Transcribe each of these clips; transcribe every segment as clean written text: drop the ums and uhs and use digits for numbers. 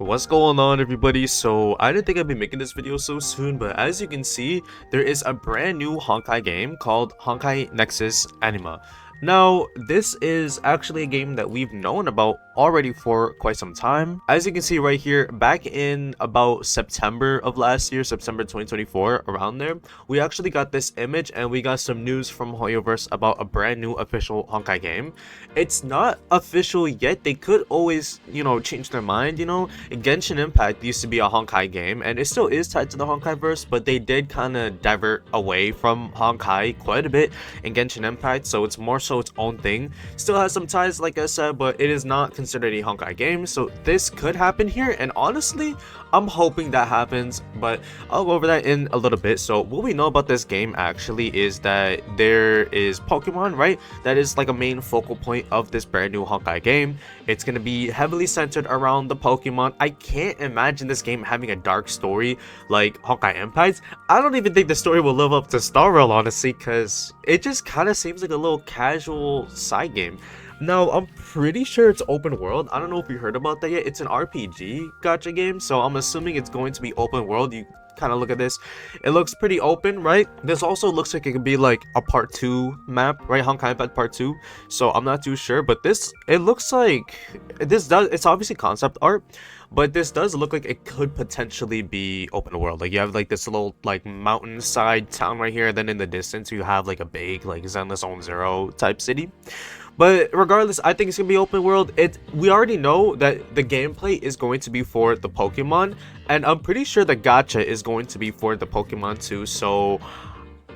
What's going on, everybody? So I didn't think I'd be making this video so soon, but as you can see, there is a brand new Honkai game called Honkai Nexus Anima. Now, this is actually a game that we've known about already for quite some time. As you can see right here, back in about September of last year, September 2024, around there, we actually got this image and we got some news from Hoyoverse about a brand new official Honkai game. It's not official yet. They could always, change their mind, Genshin Impact used to be a Honkai game, and it still is tied to the Honkai verse, but they did kind of divert away from Honkai quite a bit in Genshin Impact, so it's more so its own thing. Still has some ties, like I said, but it is not considered a Honkai game, so this could happen here, and honestly, I'm hoping that happens, but I'll go over that in a little bit. So what we know about this game actually is that there is Pokemon, right? That is like a main focal point of this brand new Honkai game. It's going to be heavily centered around the Pokemon. I can't imagine this game having a dark story like Honkai Impact. I don't even think the story will live up to Star Rail, honestly, because it just kind of seems like a little casual side game. Now, I'm pretty sure it's open world. I don't know if you heard about that yet. It's an RPG gacha game, so I'm assuming it's going to be open world. You kind of look at this. It looks pretty open, right? This also looks like it could be like a part 2 map, right? Honkai Impact part 2. So I'm not too sure, but it looks like it's obviously concept art, but this does look like it could potentially be open world. Like you have like this little like mountainside town right here, and then in the distance you have like a big like Zenless Zone Zero type city. But regardless, I think it's gonna be open world. We already know that the gameplay is going to be for the Pokemon, and I'm pretty sure the gacha is going to be for the Pokemon too. So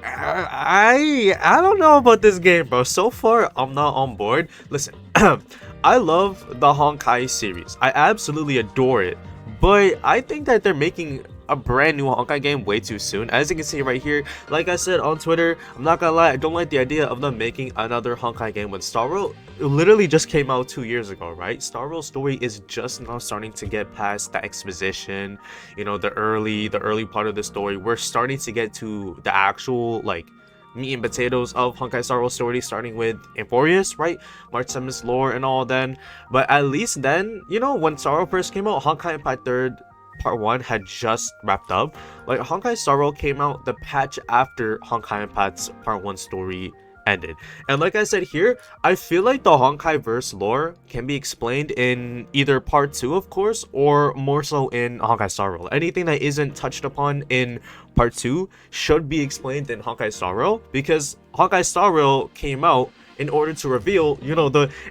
I don't know about this game, bro. So far, I'm not on board. Listen, I love the Honkai series. I absolutely adore it, but I think that they're making a brand new Honkai game way too soon. As you can see right here, like I said on Twitter, I'm not gonna lie, I don't like the idea of them making another Honkai game when Star Rail literally just came out 2 years ago, right? Star Rail's story is just now starting to get past the exposition, the early part of the story. We're starting to get to the actual like meat and potatoes of Honkai Star Rail's story, starting with Emporius, right? March 7's lore and all then. But at least then, when Star Rail first came out, Honkai Impact 3rd Part 1 had just wrapped up. Like Honkai Star Rail came out the patch after Honkai Impact's Part 1 story ended. And like I said here, I feel like the Honkai verse lore can be explained in either Part 2, of course, or more so in Honkai Star Rail. Anything that isn't touched upon in Part 2 should be explained in Honkai Star Rail, because Honkai Star Rail came out in order to reveal,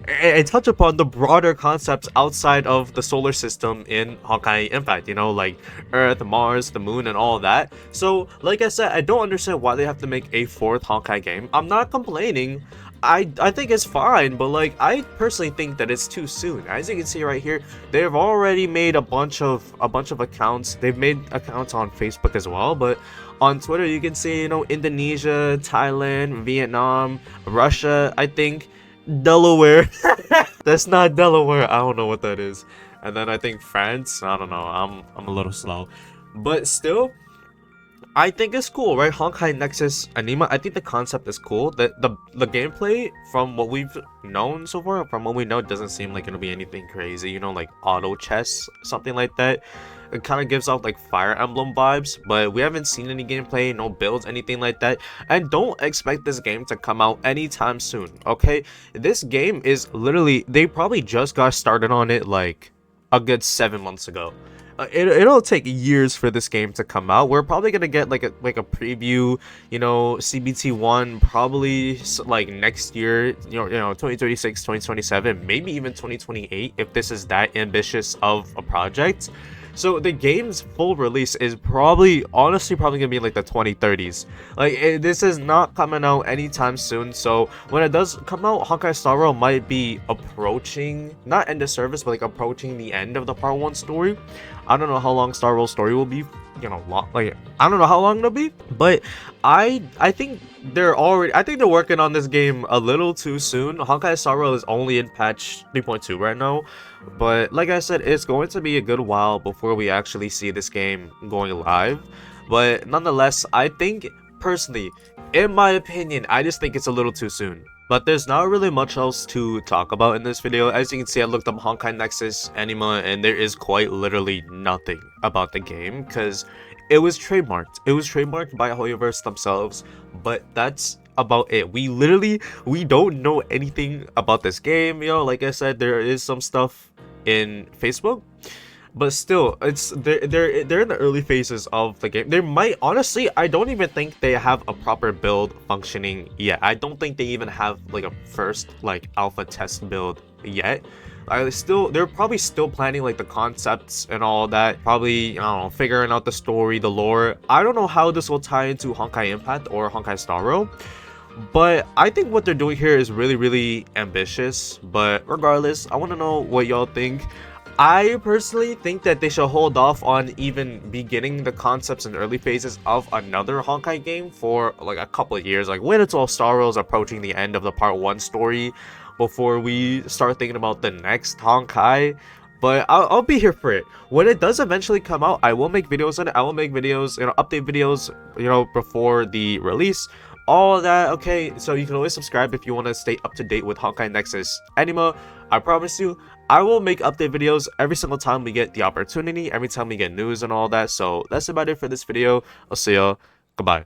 and touch upon the broader concepts outside of the solar system in Honkai Impact, like Earth, Mars, the Moon, and all that. So, like I said, I don't understand why they have to make a 4th Honkai game. I'm not complaining. I think it's fine, but like I personally think that it's too soon. As you can see right here, they've already made a bunch of accounts. They've made accounts on Facebook as well, but on Twitter you can see Indonesia, Thailand, Vietnam, Russia, I think Delaware. That's not Delaware. I don't know what that is. And then I think France. I don't know. I'm a little slow, but still, I think it's cool, right? Honkai Nexus Anima. I think the concept is cool. The gameplay, from what we've known so far, from what we know, doesn't seem like it'll be anything crazy. Like auto chess, something like that. It kind of gives off like Fire Emblem vibes, but we haven't seen any gameplay, no builds, anything like that. And don't expect this game to come out anytime soon, okay? This game is literally, they probably just got started on it like a good 7 months ago. It'll take years for this game to come out. We're probably gonna get like a preview, CBT1 probably like next year, 2026, 2027, maybe even 2028 if this is that ambitious of a project. So the game's full release is honestly probably gonna be like the 2030s. Like this is not coming out anytime soon. So when it does come out, Honkai Star Rail might be approaching, not end of service, but like approaching the end of the Part 1 story. I don't know how long Star Rail's story will be. Like I don't know how long it'll be, but I think they're working on this game a little too soon. Honkai Star Rail is only in patch 3.2 right now, but like I said, it's going to be a good while before we actually see this game going live. But nonetheless, I think personally, In my opinion, I just think it's a little too soon. But there's not really much else to talk about in this video. As you can see, I looked up Honkai Nexus Anima and there is quite literally nothing about the game because it was trademarked. It was trademarked by Hoyoverse themselves, but that's about it. We don't know anything about this game. Like I said, there is some stuff in Facebook, but still, they're in the early phases of the game. They might, honestly, I don't even think they have a proper build functioning yet. I don't think they even have like a first like alpha test build yet. They're probably still planning like the concepts and all that, probably, I don't know, figuring out the story, the lore. I don't know how this will tie into Honkai Impact or Honkai Star Rail, but I think what they're doing here is really ambitious. But regardless, I want to know what y'all think. I personally think that they should hold off on even beginning the concepts and early phases of another Honkai game for like a couple of years, like when it's all Star Rail is approaching the end of the part 1 story, before we start thinking about the next Honkai. But I'll be here for it. When it does eventually come out, I will make videos on it. I will make videos, update videos, before the release. All that, okay? So you can always subscribe if you want to stay up to date with Honkai Nexus Anima. I promise you, I will make update videos every single time we get the opportunity, every time we get news and all that. So that's about it for this video. I'll see y'all. Goodbye.